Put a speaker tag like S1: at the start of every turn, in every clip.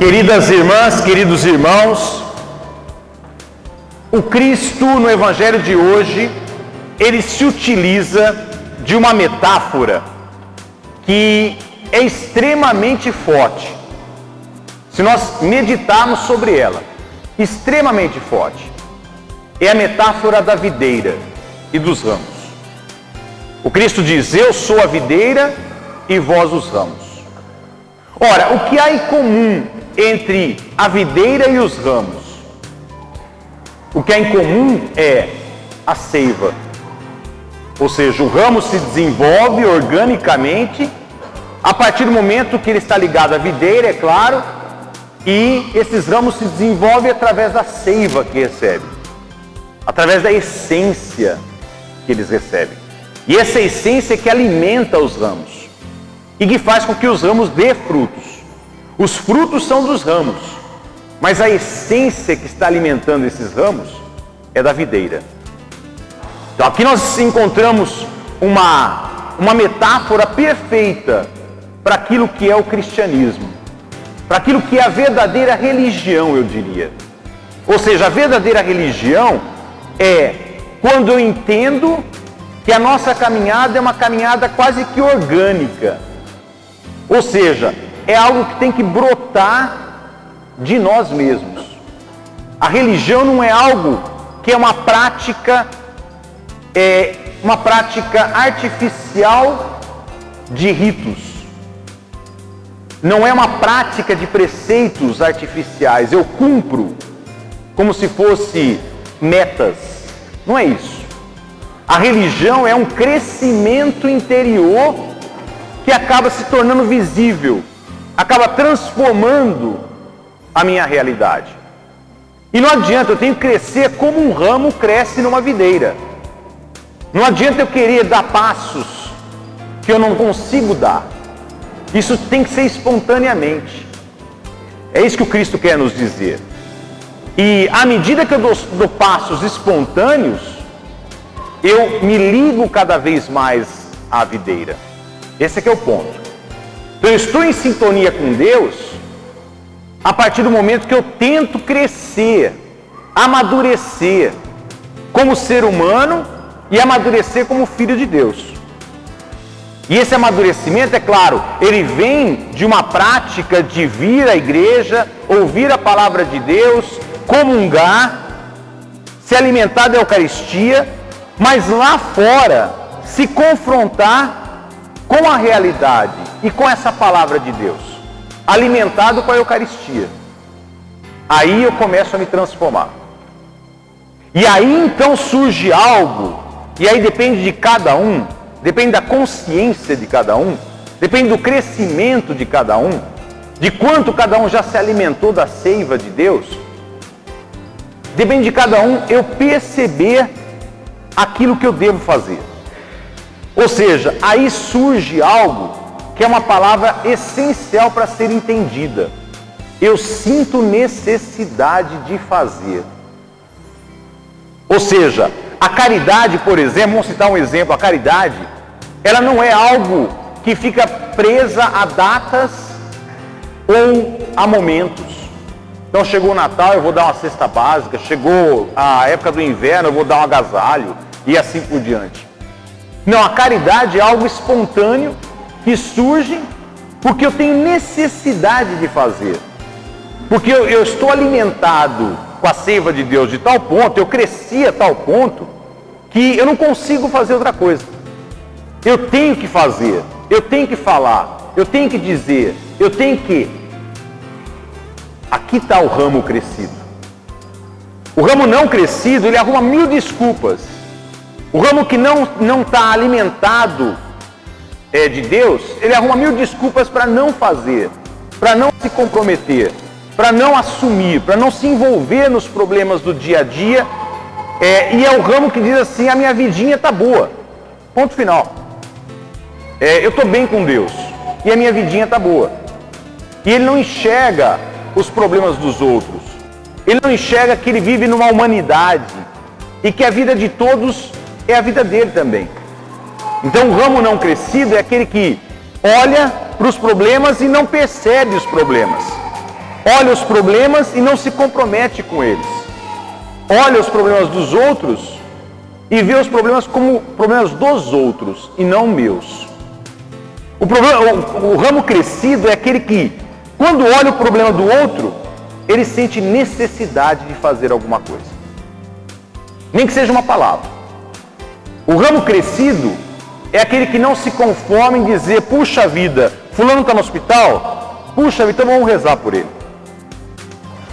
S1: Queridas irmãs, queridos irmãos, o Cristo no Evangelho de hoje, ele se utiliza de uma metáfora que é extremamente forte. Se nós meditarmos sobre ela, extremamente forte, é a metáfora da videira e dos ramos. O Cristo diz: eu sou a videira e vós os ramos. Ora, o que há em comum entre a videira e os ramos? O que há em comum é a seiva. Ou seja, o ramo se desenvolve organicamente a partir do momento que ele está ligado à videira, é claro, e esses ramos se desenvolvem através da seiva que recebe, através da essência que eles recebem. E essa essência é que alimenta os ramos e que faz com que os ramos dê frutos. Os frutos são dos ramos, mas a essência que está alimentando esses ramos é da videira. Então aqui nós encontramos uma metáfora perfeita para aquilo que é o cristianismo, para aquilo que é a verdadeira religião, eu diria. Ou seja, a verdadeira religião é quando eu entendo que a nossa caminhada é uma caminhada quase que orgânica. Ou seja, é algo que tem que brotar de nós mesmos. A religião não é algo que é uma prática artificial de ritos. Não é uma prática de preceitos artificiais. Eu cumpro como se fosse metas. Não é isso. A religião é um crescimento interior que acaba se tornando visível, acaba transformando a minha realidade. E não adianta, eu tenho que crescer como um ramo cresce numa videira. Não adianta eu querer dar passos que eu não consigo dar. Isso tem que ser espontaneamente. É isso que o Cristo quer nos dizer. E à medida que eu dou passos espontâneos, eu me ligo cada vez mais à videira. Esse aqui é o ponto. Então eu estou em sintonia com Deus a partir do momento que eu tento crescer, amadurecer como ser humano e amadurecer como filho de Deus. E esse amadurecimento, é claro, ele vem de uma prática de vir à igreja, ouvir a palavra de Deus, comungar, se alimentar da Eucaristia, mas lá fora se confrontar com a realidade e com essa palavra de Deus, alimentado com a Eucaristia. Aí eu começo a me transformar. E aí então surge algo, e aí depende de cada um, depende da consciência de cada um, depende do crescimento de cada um, de quanto cada um já se alimentou da seiva de Deus. Depende de cada um eu perceber aquilo que eu devo fazer. Ou seja, aí surge algo que é uma palavra essencial para ser entendida. Eu sinto necessidade de fazer. Ou seja, a caridade, por exemplo, vamos citar um exemplo, a caridade, ela não é algo que fica presa a datas ou a momentos. Então chegou o Natal, eu vou dar uma cesta básica, chegou a época do inverno, eu vou dar um agasalho e assim por diante. Não, a caridade é algo espontâneo que surge porque eu tenho necessidade de fazer. Porque eu estou alimentado com a seiva de Deus de tal ponto, eu cresci a tal ponto, que eu não consigo fazer outra coisa. Eu tenho que fazer, eu tenho que falar, eu tenho que dizer, eu tenho que... Aqui está o ramo crescido. O ramo não crescido, ele arruma 1000 desculpas. O ramo que não está alimentado de Deus, ele arruma 1000 desculpas para não fazer, para não se comprometer, para não assumir, para não se envolver nos problemas do dia a dia. E é o ramo que diz assim: a minha vidinha está boa, ponto final. Eu estou bem com Deus e a minha vidinha está boa. E ele não enxerga os problemas dos outros. Ele não enxerga que ele vive numa humanidade e que a vida de todos é a vida dele também. Então o ramo não crescido é aquele que olha para os problemas e não percebe os problemas. olha os problemas e não se compromete com eles. Olha os problemas dos outros e vê os problemas como problemas dos outros e não meus. O ramo crescido é aquele que, quando olha o problema do outro, ele sente necessidade de fazer alguma coisa. Nem que seja uma palavra. O ramo crescido é aquele que não se conforma em dizer, puxa vida, fulano está no hospital, puxa vida, então vamos rezar por ele.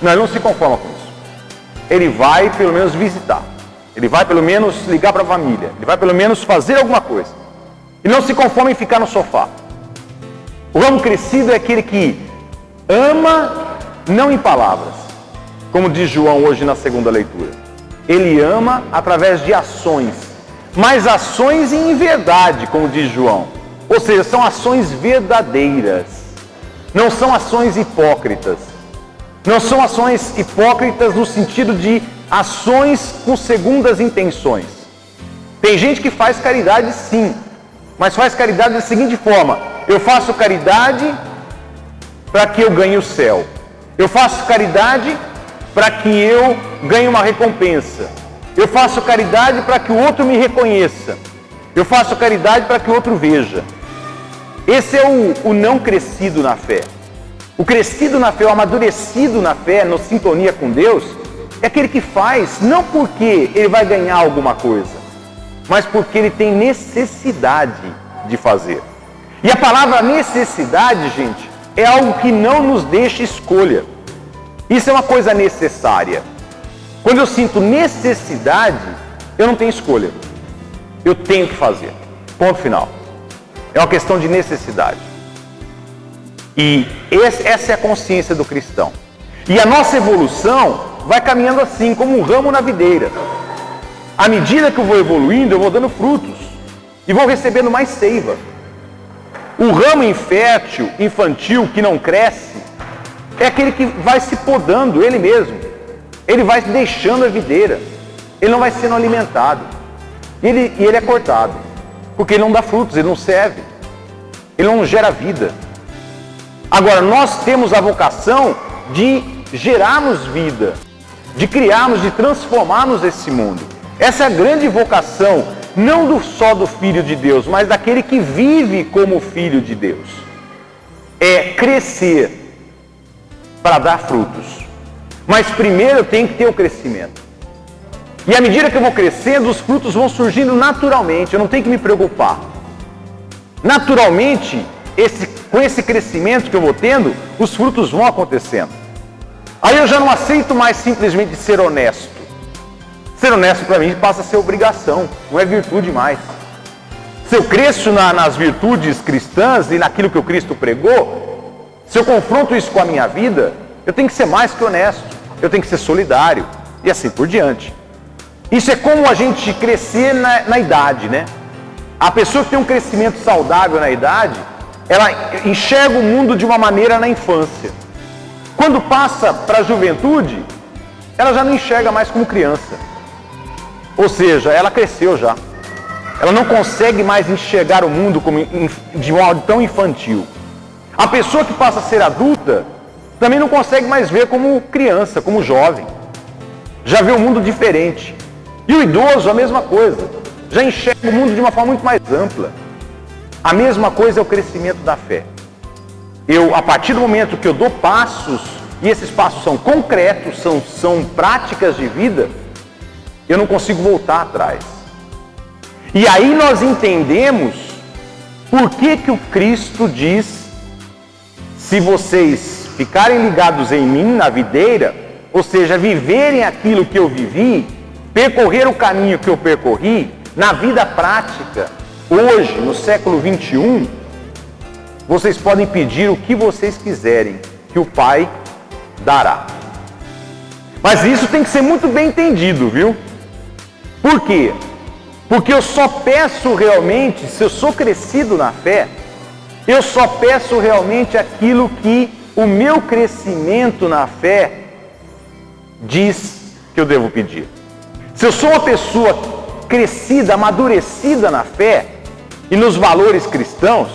S1: Não, ele não se conforma com isso. Ele vai pelo menos visitar. Ele vai pelo menos ligar para a família. Ele vai pelo menos fazer alguma coisa. E não se conforma em ficar no sofá. O ramo crescido é aquele que ama, não em palavras, como diz João hoje na segunda leitura. Ele ama através de ações, mas ações em verdade, como diz João. Ou seja, são ações verdadeiras. Não são ações hipócritas. Não são ações hipócritas no sentido de ações com segundas intenções. Tem gente que faz caridade sim, mas faz caridade da seguinte forma: eu faço caridade para que eu ganhe o céu. Eu faço caridade para que eu ganhe uma recompensa. Eu faço caridade para que o outro me reconheça. Eu faço caridade para que o outro veja. Esse é o não crescido na fé. O crescido na fé, o amadurecido na fé, na sintonia com Deus, é aquele que faz não porque ele vai ganhar alguma coisa, mas porque ele tem necessidade de fazer. E a palavra necessidade, gente, é algo que não nos deixa escolha. Isso é uma coisa necessária. Quando eu sinto necessidade, eu não tenho escolha. Eu tenho que fazer. Ponto final. É uma questão de necessidade. E essa é a consciência do cristão. E a nossa evolução vai caminhando assim, como um ramo na videira. À medida que eu vou evoluindo, eu vou dando frutos. E vou recebendo mais seiva. O ramo infértil, infantil, que não cresce, é aquele que vai se podando ele mesmo. Ele vai deixando a videira. Ele não vai sendo alimentado. E ele é cortado. Porque ele não dá frutos, ele não serve. Ele não gera vida. Agora, nós temos a vocação de gerarmos vida, de criarmos, de transformarmos esse mundo. Essa é a grande vocação, não só do Filho de Deus, mas daquele que vive como Filho de Deus. É crescer para dar frutos. Mas primeiro eu tenho que ter o crescimento. E à medida que eu vou crescendo, os frutos vão surgindo naturalmente, eu não tenho que me preocupar. Naturalmente, com esse crescimento que eu vou tendo, os frutos vão acontecendo. Aí eu já não aceito mais simplesmente ser honesto. Ser honesto para mim passa a ser obrigação, não é virtude mais. Se eu cresço nas virtudes cristãs e naquilo que o Cristo pregou, se eu confronto isso com a minha vida, eu tenho que ser mais que honesto, eu tenho que ser solidário e assim por diante. Isso é como a gente crescer na idade, né? A pessoa que tem um crescimento saudável na idade, ela enxerga o mundo de uma maneira na infância. Quando passa para a juventude, ela já não enxerga mais como criança. Ou seja, ela cresceu já. Ela não consegue mais enxergar o mundo de modo tão infantil. A pessoa que passa a ser adulta também não consegue mais ver como criança, como jovem. Já vê o mundo diferente. E o idoso, a mesma coisa. Já enxerga o mundo de uma forma muito mais ampla. A mesma coisa é o crescimento da fé. A partir do momento que eu dou passos, e esses passos são concretos, são práticas de vida, eu não consigo voltar atrás. E aí nós entendemos por que o Cristo diz: se vocês ficarem ligados em mim, na videira, ou seja, viverem aquilo que eu vivi, percorrer o caminho que eu percorri, na vida prática, hoje, no século 21, vocês podem pedir o que vocês quiserem, que o Pai dará. Mas isso tem que ser muito bem entendido, viu? Por quê? Porque eu só peço realmente, se eu sou crescido na fé, eu só peço realmente aquilo que o meu crescimento na fé diz que eu devo pedir. Se eu sou uma pessoa crescida, amadurecida na fé e nos valores cristãos,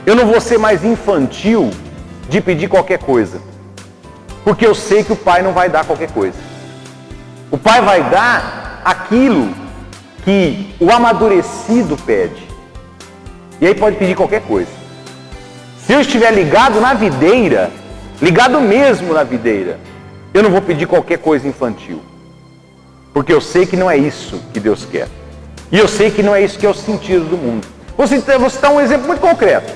S1: eu não vou ser mais infantil de pedir qualquer coisa. Porque eu sei que o Pai não vai dar qualquer coisa. O Pai vai dar aquilo que o amadurecido pede. E aí pode pedir qualquer coisa. Se eu estiver ligado na videira, ligado mesmo na videira, eu não vou pedir qualquer coisa infantil. Porque eu sei que não é isso que Deus quer. E eu sei que não é isso que é o sentido do mundo. Vou citar um exemplo muito concreto.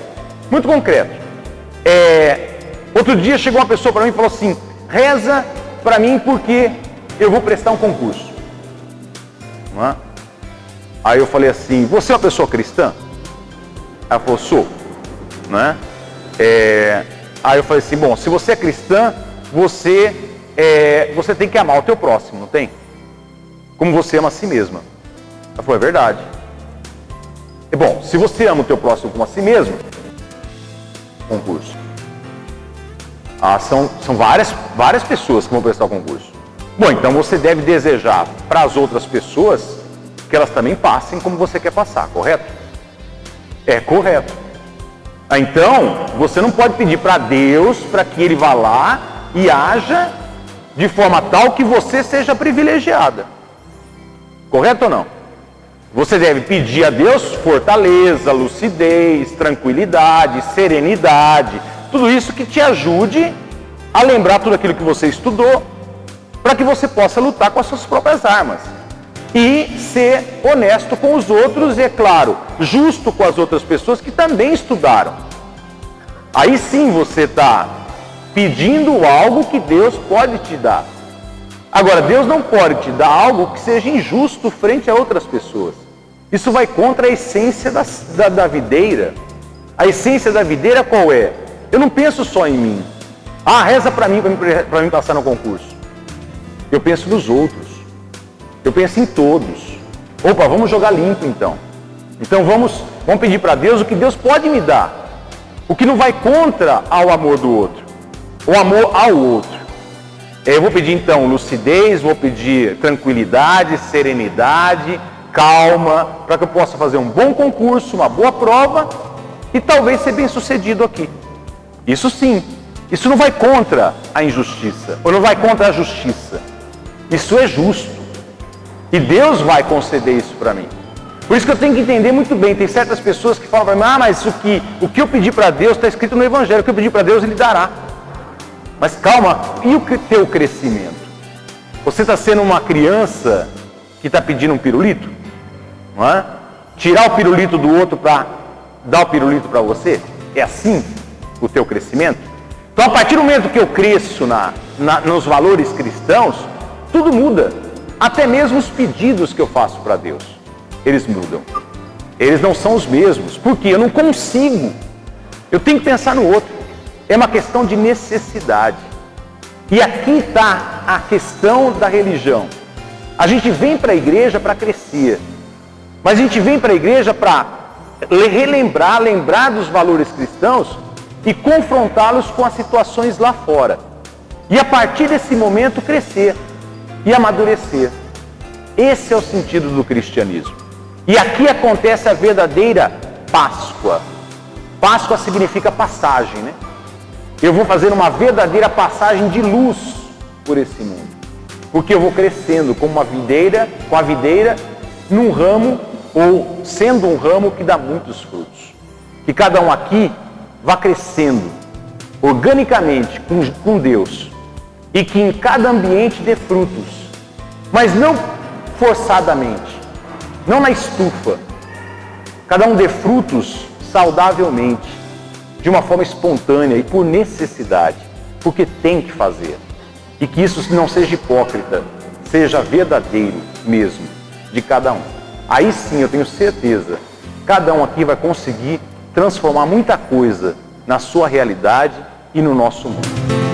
S1: Muito concreto. Outro dia chegou uma pessoa para mim e falou assim: reza para mim porque eu vou prestar um concurso. Não é? Aí eu falei assim: você é uma pessoa cristã? Ela falou: sou. Não é? Aí eu falei assim: bom, se você é cristã, você tem que amar o teu próximo, não tem? Como você ama a si mesma. Ela falou: é verdade. Bom, se você ama o teu próximo como a si mesmo, concurso. São várias pessoas que vão prestar o concurso. Bom, então você deve desejar para as outras pessoas que elas também passem como você quer passar, correto? É correto. Então, você não pode pedir para Deus para que Ele vá lá e haja de forma tal que você seja privilegiada. Correto ou não? Você deve pedir a Deus fortaleza, lucidez, tranquilidade, serenidade, tudo isso que te ajude a lembrar tudo aquilo que você estudou, para que você possa lutar com as suas próprias armas. E ser honesto com os outros e, é claro, justo com as outras pessoas que também estudaram. Aí sim você está pedindo algo que Deus pode te dar. Agora, Deus não pode te dar algo que seja injusto frente a outras pessoas. Isso vai contra a essência da videira. A essência da videira qual é? Eu não penso só em mim. Reza para mim passar no concurso. Eu penso nos outros. Eu penso em todos. Opa, vamos jogar limpo então. Então vamos pedir para Deus o que Deus pode me dar. O que não vai contra ao amor do outro. O amor ao outro. Eu vou pedir então lucidez, vou pedir tranquilidade, serenidade, calma, para que eu possa fazer um bom concurso, uma boa prova e talvez ser bem sucedido aqui. Isso sim. Isso não vai contra a injustiça, ou não vai contra a justiça. Isso é justo. E Deus vai conceder isso para mim. Por isso que eu tenho que entender muito bem. Tem certas pessoas que falam para mim: mas o que eu pedi para Deus está escrito no Evangelho. O que eu pedi para Deus, Ele dará. Mas calma, e o teu crescimento? Você está sendo uma criança que está pedindo um pirulito? Não é? Tirar o pirulito do outro para dar o pirulito para você? É assim o teu crescimento? Então, a partir do momento que eu cresço nos valores cristãos, tudo muda. Até mesmo os pedidos que eu faço para Deus, eles mudam. Eles não são os mesmos. Por quê? Eu não consigo. Eu tenho que pensar no outro. É uma questão de necessidade. E aqui está a questão da religião. A gente vem para a igreja para crescer. Mas a gente vem para a igreja para lembrar dos valores cristãos e confrontá-los com as situações lá fora. E a partir desse momento crescer e amadurecer. Esse é o sentido do cristianismo. E aqui acontece a verdadeira Páscoa. Páscoa significa passagem, né? Eu vou fazer uma verdadeira passagem de luz por esse mundo. Porque eu vou crescendo como a videira num ramo, ou sendo um ramo que dá muitos frutos. Que cada um aqui vá crescendo organicamente com Deus. E que em cada ambiente dê frutos. Mas não forçadamente. Não na estufa. Cada um dê frutos saudavelmente. De uma forma espontânea e por necessidade. Porque tem que fazer. E que isso não seja hipócrita. Seja verdadeiro mesmo. De cada um. Aí sim eu tenho certeza. Cada um aqui vai conseguir transformar muita coisa na sua realidade e no nosso mundo.